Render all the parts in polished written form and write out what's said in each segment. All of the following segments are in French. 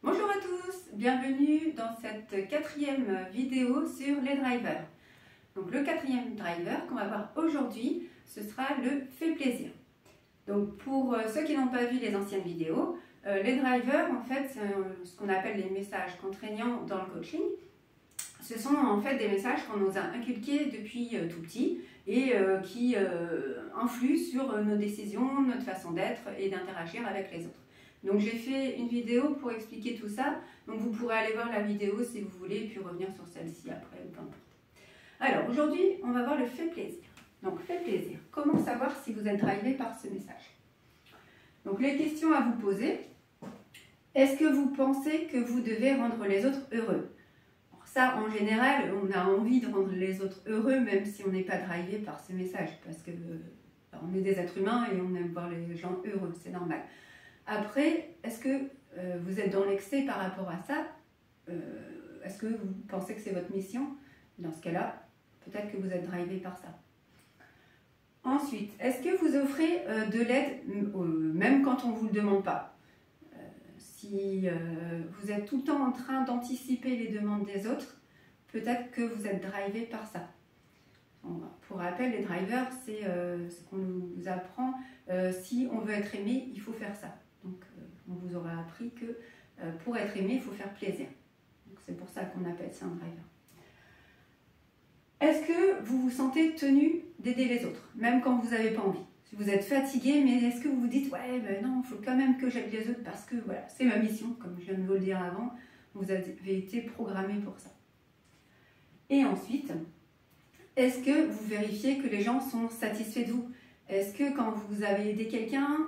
Bonjour à tous, bienvenue dans cette quatrième vidéo sur les drivers. Donc le quatrième driver qu'on va voir aujourd'hui, ce sera le fait plaisir. Donc pour ceux qui n'ont pas vu les anciennes vidéos, les drivers en fait c'est ce qu'on appelle les messages contraignants dans le coaching. Ce sont en fait des messages qu'on nous a inculqués depuis tout petit et qui influent sur nos décisions, notre façon d'être et d'interagir avec les autres. Donc j'ai fait une vidéo pour expliquer tout ça, donc vous pourrez aller voir la vidéo si vous voulez, puis revenir sur celle-ci après, ou peu importe. Alors aujourd'hui, on va voir le fait plaisir. Donc fait plaisir, comment savoir si vous êtes drivé par ce message? Donc les questions à vous poser, est-ce que vous pensez que vous devez rendre les autres heureux? Alors ça, en général, on a envie de rendre les autres heureux, même si on n'est pas drivé par ce message, parce que on est des êtres humains et on aime voir les gens heureux, c'est normal. Après, est-ce que vous êtes dans l'excès par rapport à ça? Est-ce que vous pensez que c'est votre mission? Dans ce cas-là, peut-être que vous êtes drivé par ça. Ensuite, est-ce que vous offrez de l'aide même quand on ne vous le demande pas? Si vous êtes tout le temps en train d'anticiper les demandes des autres, peut-être que vous êtes drivé par ça. Pour rappel, les drivers, c'est ce qu'on nous apprend. Si on veut être aimé, il faut faire ça. Donc, on vous aura appris que pour être aimé, il faut faire plaisir. C'est pour ça qu'on appelle ça un driver. Est-ce que vous vous sentez tenu d'aider les autres, même quand vous n'avez pas envie? Si vous êtes fatigué, mais est-ce que vous vous dites « Ouais, ben non, il faut quand même que j'aide les autres parce que voilà, c'est ma mission », comme je viens de vous le dire avant, vous avez été programmé pour ça. Et ensuite, est-ce que vous vérifiez que les gens sont satisfaits de vous? Est-ce que quand vous avez aidé quelqu'un,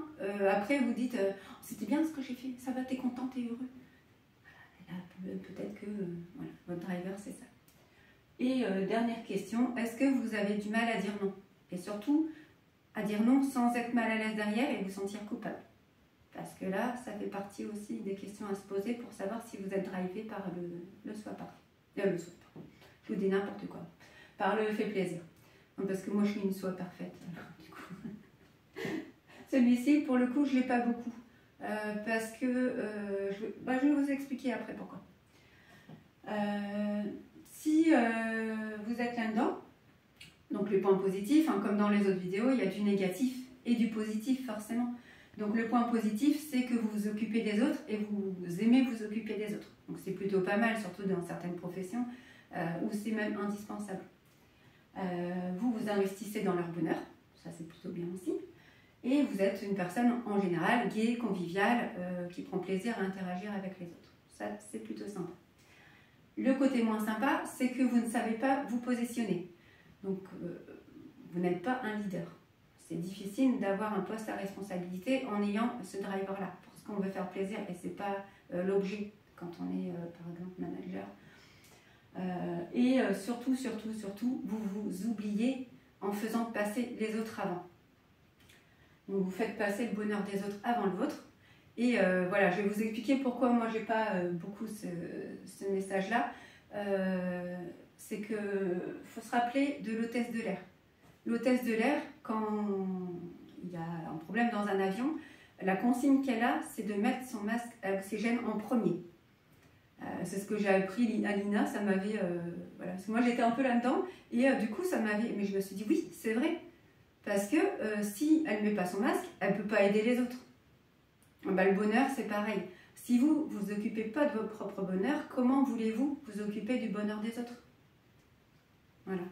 après vous dites « C'était bien ce que j'ai fait, ça va, t'es content, t'es heureux ». Peut-être que voilà, votre driver c'est ça. Et dernière question, est-ce que vous avez du mal à dire non? Et surtout, à dire non sans être mal à l'aise derrière et vous sentir coupable. Parce que là, ça fait partie aussi des questions à se poser pour savoir si vous êtes drivé par le soi parfait. Je vous dis n'importe quoi. Par le fait plaisir. Non, parce que moi, je suis une soi parfaite. Alors, du coup. Celui-ci, pour le coup, je ne l'ai pas beaucoup. Parce que je vais vous expliquer après pourquoi. Si vous êtes là-dedans, donc les points positifs, hein, comme dans les autres vidéos, il y a du négatif et du positif forcément. Donc le point positif, c'est que vous vous occupez des autres et vous aimez vous occuper des autres. Donc c'est plutôt pas mal, surtout dans certaines professions où c'est même indispensable. Vous investissez dans leur bonheur, ça c'est plutôt bien aussi. Et vous êtes une personne en général gaie, conviviale, qui prend plaisir à interagir avec les autres. Ça c'est plutôt sympa. Le côté moins sympa, c'est que vous ne savez pas vous positionner. Donc, vous n'êtes pas un leader. C'est difficile d'avoir un poste à responsabilité en ayant ce driver-là, parce qu'on veut faire plaisir et ce n'est pas l'objet quand on est, par exemple, manager. Surtout, vous vous oubliez en faisant passer les autres avant. Donc, vous faites passer le bonheur des autres avant le vôtre. Et voilà, je vais vous expliquer pourquoi moi j'ai pas beaucoup ce message-là. C'est qu'il faut se rappeler de l'hôtesse de l'air. L'hôtesse de l'air, quand il y a un problème dans un avion, la consigne qu'elle a, c'est de mettre son masque à oxygène en premier. C'est ce que j'ai appris à l'INA, ça m'avait... voilà, parce que moi j'étais un peu là-dedans, et du coup ça m'avait... Mais je me suis dit, oui, c'est vrai. Parce que si elle ne met pas son masque, elle ne peut pas aider les autres. Ben, le bonheur, c'est pareil. Si vous ne vous occupez pas de votre propre bonheur, comment voulez-vous vous occuper du bonheur des autres? Voilà.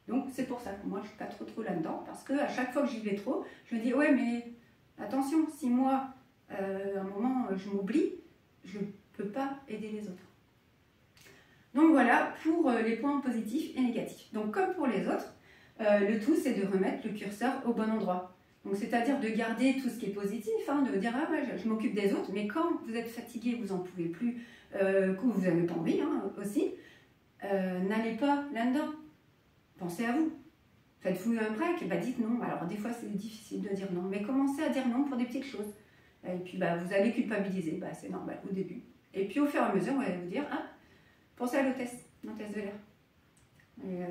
Donc, c'est pour ça que moi, je ne suis pas trop là-dedans. Parce qu'à chaque fois que j'y vais trop, je me dis, ouais, mais attention, si moi, à un moment, je m'oublie, je ne peux pas aider les autres. Donc, voilà pour les points positifs et négatifs. Donc, comme pour les autres, le tout, c'est de remettre le curseur au bon endroit. Donc, c'est-à-dire de garder tout ce qui est positif, hein, de dire « Ah ouais, je m'occupe des autres », mais quand vous êtes fatigué, vous n'en pouvez plus, que vous n'avez pas envie hein, aussi, n'allez pas là-dedans. Pensez à vous. Faites-vous un break, bah, dites non. Alors, des fois, c'est difficile de dire non, mais commencez à dire non pour des petites choses. Et puis, bah, vous allez culpabiliser, bah, c'est normal au début. Et puis, au fur et à mesure, vous allez vous dire « Ah, pensez à l'hôtesse de l'air ».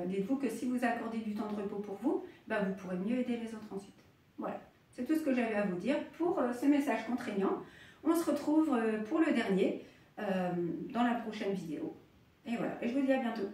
Dites-vous que si vous accordez du temps de repos pour vous, bah, vous pourrez mieux aider les autres ensuite. Voilà, c'est tout ce que j'avais à vous dire pour ce message contraignant. On se retrouve pour le dernier dans la prochaine vidéo. Et voilà, et je vous dis à bientôt.